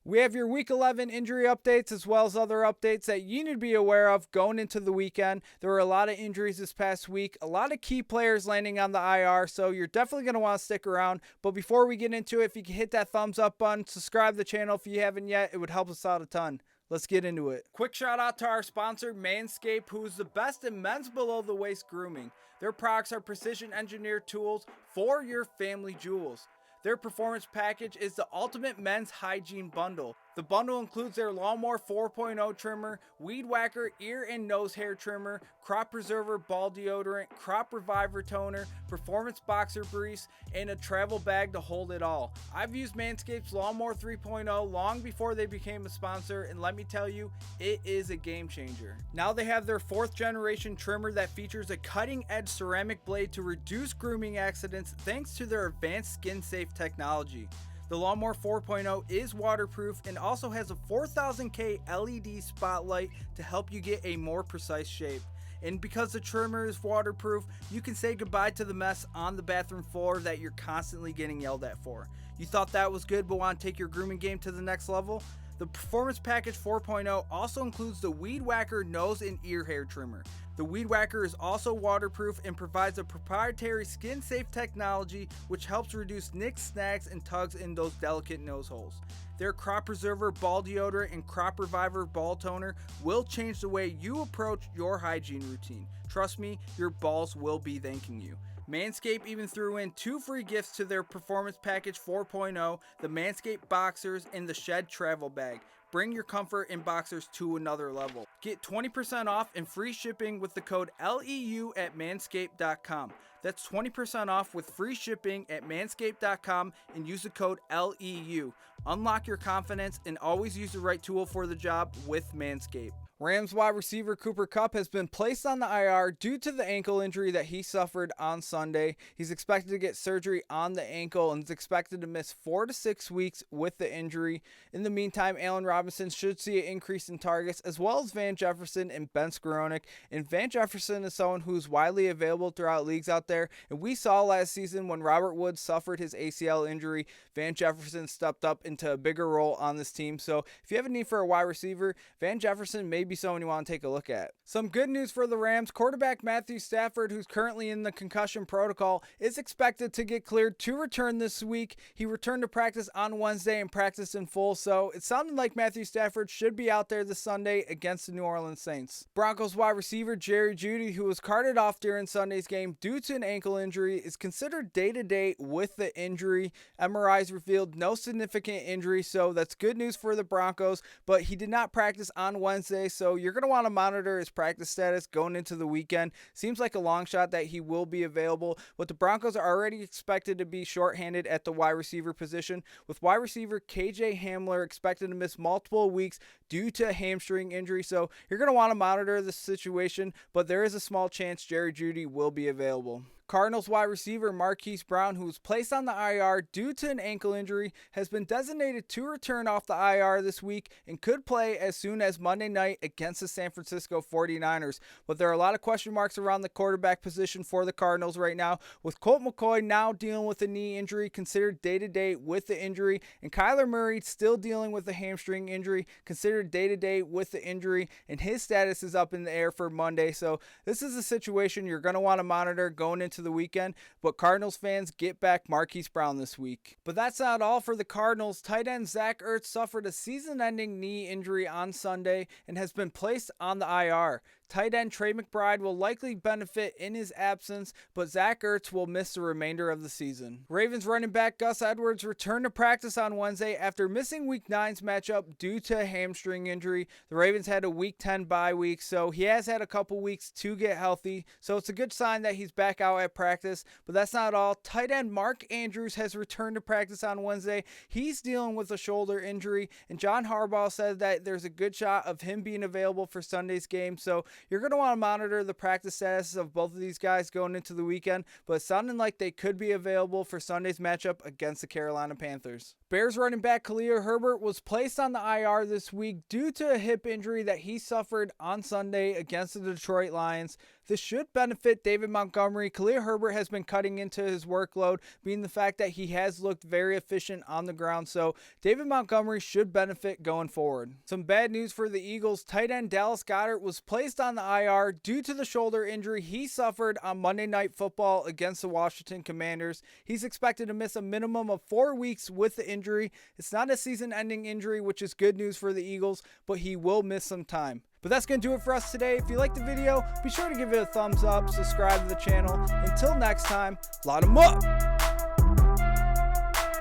We have your Week 11 injury updates as well as other updates that you need to be aware of going into the weekend. There were a lot of injuries this past week, a lot of key players landing on the IR, so you're definitely going to want to stick around. But before we get into it, if you can hit that thumbs up button, subscribe to the channel if you haven't yet, it would help us out a ton. Let's get into it. Quick shout out to our sponsor, Manscaped, who is the best in men's below the waist grooming. Their products are precision engineered tools for your family jewels. Their performance package is the ultimate men's hygiene bundle. The bundle includes their Lawnmower 4.0 trimmer, Weed Whacker ear and nose hair trimmer, Crop Preserver ball deodorant, Crop Reviver toner, Performance Boxer briefs, and a travel bag to hold it all. I've used Manscaped's Lawnmower 3.0 long before they became a sponsor, and let me tell you, it is a game changer. Now they have their 4th generation trimmer that features a cutting edge ceramic blade to reduce grooming accidents thanks to their advanced skin safe technology. The Lawnmower 4.0 is waterproof and also has a 4000K LED spotlight to help you get a more precise shape. And because the trimmer is waterproof, you can say goodbye to the mess on the bathroom floor that you're constantly getting yelled at for. You thought that was good but want to take your grooming game to the next level? The Performance Package 4.0 also includes the Weed Whacker nose and ear hair trimmer. The Weed Whacker is also waterproof and provides a proprietary skin-safe technology which helps reduce nicks, snags, and tugs in those delicate nose holes. Their Crop Preserver ball deodorant and Crop Reviver ball toner will change the way you approach your hygiene routine. Trust me, your balls will be thanking you. Manscaped even threw in 2 free gifts to their Performance Package 4.0, the Manscaped Boxers and the Shed Travel Bag. Bring your comfort in boxers to another level. Get 20% off and free shipping with the code LEU at manscaped.com. That's 20% off with free shipping at manscaped.com and use the code LEU. Unlock your confidence and always use the right tool for the job with Manscaped. Rams wide receiver Cooper Kupp has been placed on the IR due to the ankle injury that he suffered on Sunday. He's expected to get surgery on the ankle and is expected to miss 4 to 6 weeks with the injury. In the meantime, Allen Robinson should see an increase in targets as well as Van Jefferson and Ben Skowronek. And Van Jefferson is someone who's widely available throughout leagues out there. And we saw last season when Robert Woods suffered his ACL injury, Van Jefferson stepped up into a bigger role on this team. So if you have a need for a wide receiver, Van Jefferson may be someone you want to take a look at. Some good news for the Rams. Quarterback Matthew Stafford, who's currently in the concussion protocol, is expected to get cleared to return this week. He returned to practice on Wednesday and practiced in full, so it sounded like Matthew Stafford should be out there this Sunday against the New Orleans Saints. Broncos wide receiver Jeudy, who was carted off during Sunday's game due to an ankle injury, is considered day-to-day with the injury. MRIs revealed no significant injury, so that's good news for the Broncos, but he did not practice on Wednesday, so you're going to want to monitor his practice status going into the weekend. Seems like a long shot that he will be available, but the Broncos are already expected to be shorthanded at the wide receiver position, with wide receiver KJ Hamler expected to miss multiple weeks due to a hamstring injury, so you're going to want to monitor the situation, but there is a small chance Jeudy will be available. Cardinals wide receiver Marquise Brown, who was placed on the IR due to an ankle injury, has been designated to return off the IR this week and could play as soon as Monday night against the San Francisco 49ers. But there are a lot of question marks around the quarterback position for the Cardinals right now, with Colt McCoy now dealing with a knee injury, considered day-to-day with the injury, and Kyler Murray still dealing with a hamstring injury, considered day-to-day with the injury, and his status is up in the air for Monday. So this is a situation you're going to want to monitor going into the weekend, but Cardinals fans, get back Marquise Brown this week. But that's not all for the Cardinals. Tight end Zach Ertz suffered a season-ending knee injury on Sunday and has been placed on the IR. Tight end Trey McBride will likely benefit in his absence, but Zach Ertz will miss the remainder of the season. Ravens running back Gus Edwards returned to practice on Wednesday after missing Week 9's matchup due to a hamstring injury. The Ravens had a Week 10 bye week, so he has had a couple weeks to get healthy, so it's a good sign that he's back out at practice. But that's not all. Tight end Mark Andrews has returned to practice on Wednesday. He's dealing with a shoulder injury, and John Harbaugh said that there's a good shot of him being available for Sunday's game, so you're going to want to monitor the practice status of both of these guys going into the weekend, but it's sounding like they could be available for Sunday's matchup against the Carolina Panthers. Bears running back Khalil Herbert was placed on the IR this week due to a hip injury that he suffered on Sunday against the Detroit Lions. This should benefit David Montgomery. Khalil Herbert has been cutting into his workload, being the fact that he has looked very efficient on the ground. So David Montgomery should benefit going forward. Some bad news for the Eagles. Tight end Dallas Goedert was placed on the IR due to the shoulder injury he suffered on Monday Night Football against the Washington Commanders. He's expected to miss a minimum of 4 weeks with the injury. It's not a season-ending injury, which is good news for the Eagles, but he will miss some time. But that's going to do it for us today. If you liked the video, be sure to give it a thumbs up, subscribe to the channel. Until next time, lot 'em up!